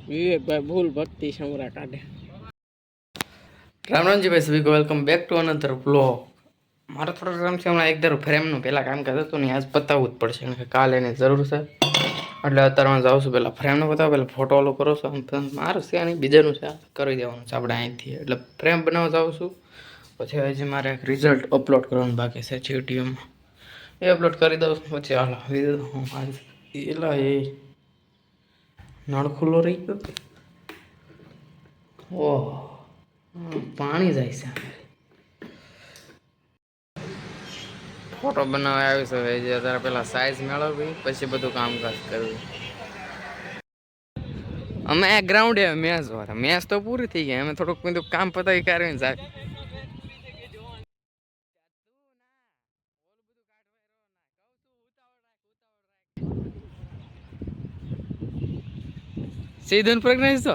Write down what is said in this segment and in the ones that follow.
વિવેકભાઈ ભૂલ ભક્તિ સમરા કાઢે. રામરામજી ભાઈ સભી કો welcome back to another blog. મારો થોડો કામ છે હમણાં એક ધારું ફ્રેમનું પહેલાં કામ કરતો હતું ને આજ પતાવવું જ પડશે કારણ કે કાલે એની જરૂર છે એટલે અત્યારે હું જાઉં છું પહેલાં ફ્રેમનું પતાવો પહેલાં ફોટો ઓલો કરો છો મારું છે નહીં બીજાનું છે કરી દેવાનું છે આપણે અહીંથી એટલે ફ્રેમ બનાવવા જાઉં છું પછી હજી મારે એક રિઝલ્ટ અપલોડ કરવાનું બાકી છે જીટીએમમાં એ અપલોડ કરી દઉં પછી હાલો હું આજ એલા એ નળ ખુલ્લો રહી ગયો ઓહ પાણી જાય છે ફોટો બનાવવા આવ્યું છે જે અત્યારે પેલા સાઈઝ મેળવવી પછી બધું કામકાજ કરવું અમે ગ્રાઉન્ડે મેચ વાળા મેચ તો પૂરી થઈ ગઈ અમે થોડુંક બધું કામ પતાવી કાઢીને સાહેબ સીધું પ્રેગ્નેન્સ તો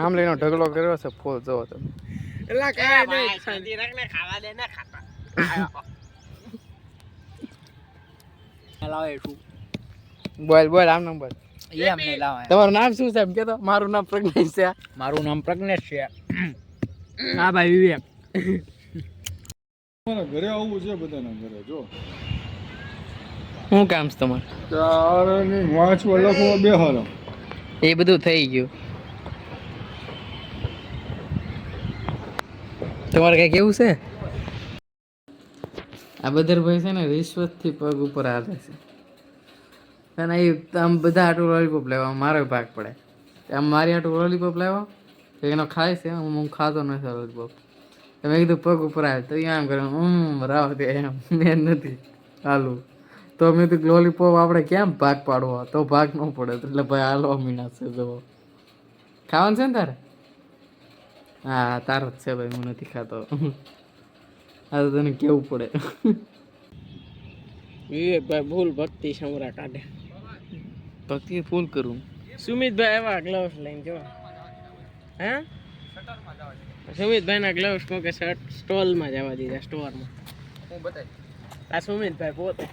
આમ લઈને ઢગલો કર્યો છે ફૂલ જોવો તમે એલા કાઈ નહીં શાંતિ રાખને ખાવા દે ને ખાતા લાવે શું બોલ આમ નંબર એમ નહીં લાવે. તમારું નામ શું છે એમ કે તો મારું નામ પ્રજ્ઞેશ છે મારું નામ પ્રજ્ઞેશ છે. હા ભાઈ વિવેક. મારા ઘરે આવવું છે બધાના ઘરે જો શું કામ છે તમારે તારની વાંચવા લખવા બેહારો એ બધું થઈ ગયું તમારે કઈ કેવું છે આ બધા ભાઈ છે ને રિશ્વતથી પગ ઉપર હાલે છે અને એ આમ બધા આટલું લોલીપોપ લેવા મારો ભાગ પડે આમ મારી આટલું લોલીપોપ લેવા એનો ખાય છે હું ખાતો નથી લોલીપોપ મેં કીધું પગ ઉપર આવે તો આમ કરે રાવ દે એમ મેં નથી હાલું તો મેં કીધું લોલીપોપ આપણે કેમ ભાગ પાડવો તો ભાગ ન પડે એટલે ભાઈ હાલો મીના છે જો ખાવાનું છે ને તારે હા તારો જ છે ભાઈ હું નથી ખાતો આ તો તને કેવું પડે વિવેકભાઈ ભૂલ ભક્તિ સમરા કાઢે. ભક્તિ ફૂલ કરું સુમિતભાઈ એવા ગ્લવ્સ લઈને જો હે સુમિતભાઈ ના ગ્લવ્સ કોકે સ્ટોલમાં જવા દીધા સ્ટોરમાં. હું બતાવી આ સુમિતભાઈ પોતે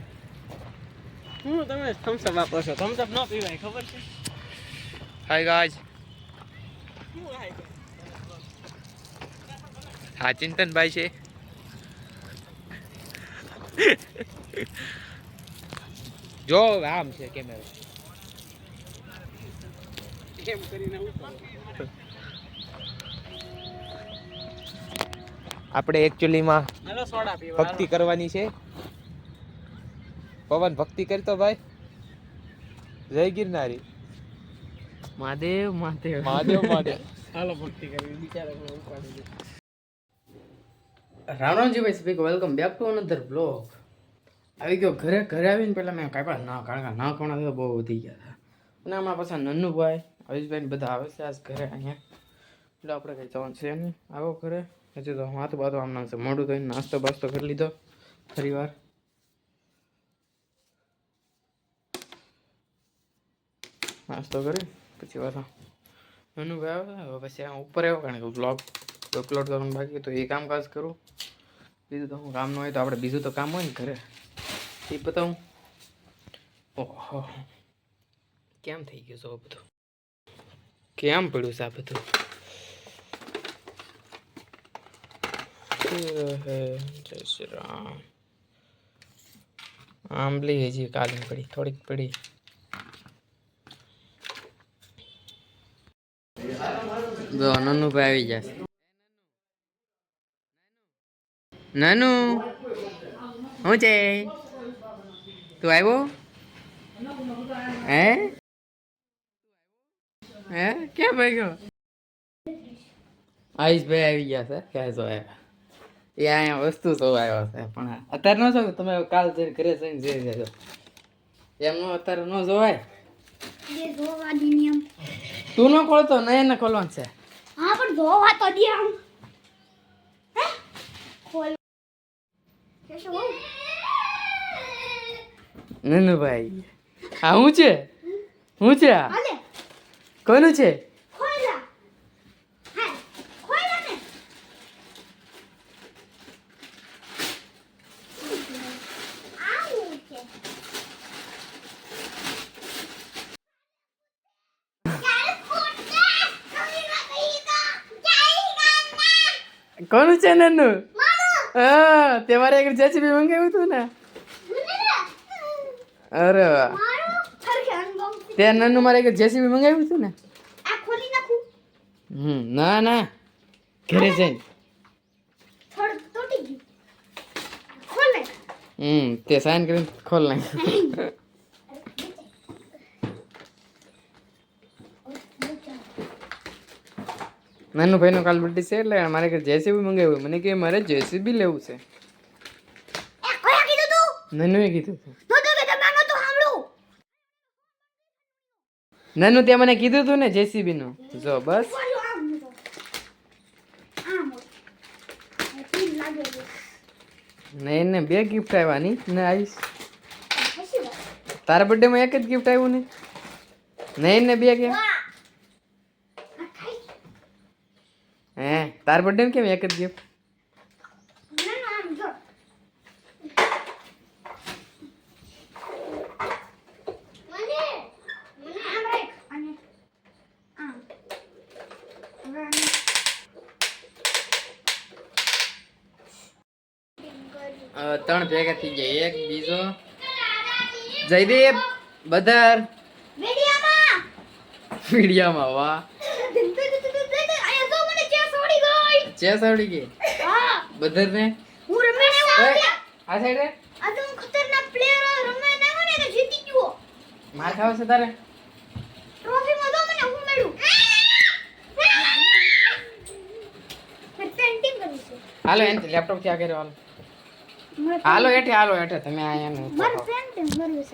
હું તમે થમ્સઅપ વાપરો છો થમ્સઅપ ન પીવાય ખબર છે. હાય ગાઈસ શું હાય હા ચિંતનભાઈ છે જો આમ છે કેમેરા કેમ કરીને આપણે એકચ્યુઅલીમાં હાલો સોડા પીવા ભક્તિ કરવાની છે. પવન ભક્તિ કરતો ભાઈ જય ગિરનારી મહાદેવ મહાદેવ મહાદેવ મહાદેવ. હાલો ભક્તિ કરવી બિચારા ઉપાડી દે. રામરામજી ભાઈ speak welcome back to another blog. આવી ગયો ઘરે આવીને પહેલાં મેં કાંઈ ના કારણ ના કોણા તો બહુ વધી ગયા હતા અને હમણાં પાછા નન્નુભાઈ હરીશભાઈ બધા આવે છે આજ ઘરે અહીંયા એટલે આપણે કંઈ જવાનું છે નહીં આવો ઘરે હજી તો હાથ બાતો આમ નામ છે મોડું થઈને નાસ્તો બાસ્તો કરી લીધો ફરી વાર નાસ્તો કરી પછી પાછા નન્નુભાઈ આવે પછી ઉપર આવ્યો કારણ કે બ્લોગ અપલોડ કરવાનું બાકી તો એ કામકાજ કરું બીજું તો હું કામ ન હોય તો આપણે બીજું તો કામ હોય ને ઘરે એ બતાવું ઓહો કેમ થઈ ગયું છે બધું કેમ પડ્યું છે આ બધું જય શ્રી રામ આંબલી હજી કાલે પડી થોડીક પડી જો નન્નુભાઈ આવી જશે નાનુ શું છે તું આવ્યો હે હે ક્યાં ભાઈ ગયો આયુષભાઈ આવી ગયા છે ક્યાં જો આવ્યા એ અહીંયા વસ્તુ સૌ આવ્યા છે પણ અત્યારે ન જોયું તમે કાલ જઈને ઘરે જઈને જઈ જજો એમનો અત્યારે ન જોવાય તું ન ખોલતો નહીં એને ખોલવાનું છે હા પણ જોવા તો દે આમ હે ખોલ કેસો નન્નુભાઈ આ શું છે આ હાલે કોનું છે ખોલા હા ખોલા ને કોનું છે નન્નુ હા તે મારે એક જેસીબી મંગાવ્યું હતું ને અરે વાહ મારો સરખે અનુભવ તે નન્નુ મારે એક જેસીબી મંગાવ્યું હતું ને આ ખોલી નાખું ના ના ઘરે જઈને થોડું તૂટી ગયું ખોલે તે સાઈન કરીને ખોલ નાખ્યું નાનું ભાઈનો કાલ બર્થડે છે એટલે મારે કે જેસીબી મંગાવ્યું મને કે મારે જેસીબી લેવું છે એ કોયા કીધું તું નાનુએ કીધું હતું તો કે તમારો તો સાંભળું નાનું તે મને કીધું હતું ને જેસીબી નું જો બસ બોલો આમ તીન લાગે છે ને એને બે ગિફ્ટ આવ્યા ની ને આવીશ હસી વાત તારા બર્થડે માં એક જ ગિફ્ટ આવ્યું ને નહીં ને બે કે વાહ આ ખાઈ હે તારા બર્થડે માં કેમ એક જ ગિફ્ટ ના ના આમ જો મને આમ રાખ અને આમ હવે આને ત્રણ ભેગા થઈ ગયા એક બીજો જયદીપ બધાર વેડિયામાં મીડિયામાં વાહ આયા તો મને ચેસ ઓડી ગઈ ચેસ આવડી ગઈ હા બધાર ને હું રમેશ આવ્યા આ સાઈડ આ તો ખતરનાક પ્લેયર રમે ના મને તો જીતી ગયો માર ખાવ છે તારે ટ્રોફી માં તો મને હું મેળું મેં પેન્ટિંગ કરી છે હાલો એને લેપટોપ થી આગળ હાલો મારે હાલો હેઠે તમે આયા ને મારે પેન્ટિંગ કરવી છે